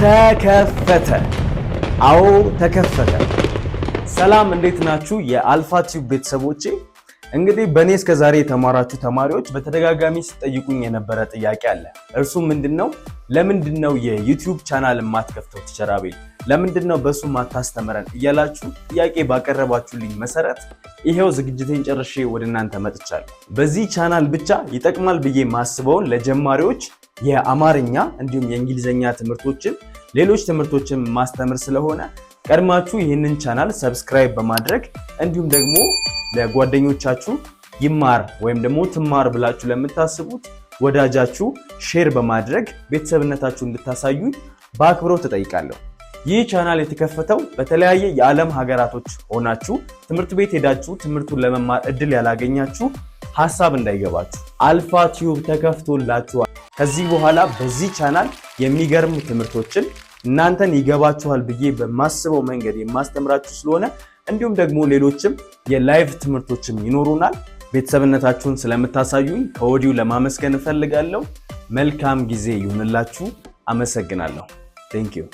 ተከፈተ። አዎ ተከፈተ። ሰላም እንዴት ናችሁ የአልፋ ቲዩብ ቤተሰቦቼ? እንግዲህ በእኔ እስከዛሬ የተማራችሁ ተማሪዎች በተደጋጋሚ ሲጠይቁኝ የነበረ ጥያቄ አለ። እርሱ ምንድነው? ለምንድነው የዩቲዩብ ቻናል የማትከፍተው ቲቸር አቤል? ለምንድነው በሱ ማታስተምረን እያላችሁ ጥያቄ ባቀረባችሁልኝ መሰረት ይሄው ዝግጅቴን ጨርሼ ወደ እናንተ መጥቻለሁ። በዚህ ቻናል ብቻ ይጠቅማል ብዬ ማስበውን ለጀማሪዎች የአማርኛ እንዲሁም የእንግሊዘኛ ትምህርቶችን ሌሎች ትምህርቶችን ማስተምር ስለሆነ ቀድማችሁ ይህንን ቻናል ሰብስክራይብ በማድረግ እንዲሁም ደግሞ ለጓደኞቻችሁ ይማር ወይም ደግሞ ትማር ብላችሁ ለምታስቡት ወዳጃችሁ ሼር በማድረግ ቤተሰብነታችሁ እንድታሳዩኝ በአክብሮት እጠይቃለሁ። ይህ ቻናል የተከፈተው በተለያየ የዓለም ሀገራቶች ሆናችሁ ትምህርት ቤት ሄዳችሁ ትምህርቱን ለመማር እድል ያላገኛችሁ ሐሳብ እንዳይገባችሁ፣ አልፋ ቲዩብ ተከፍቶላችኋል። ከዚህ በኋላ በዚህ ቻናል የሚገርሙ ትምህርቶችን እናንተን ይገባችኋል ብዬ በማስበው መንገድ የማስተምራችሁ ስለሆነ እንዲሁም ደግሞ ሌሎችም የላይቭ ትምህርቶችም ይኖሩናል። ቤተሰብነታችሁን ስለምታሳዩኝ ከወዲሁ ለማመስገን እፈልጋለሁ። መልካም ጊዜ ይሁንላችሁ። አመሰግናለሁ። ቴንክ ዩ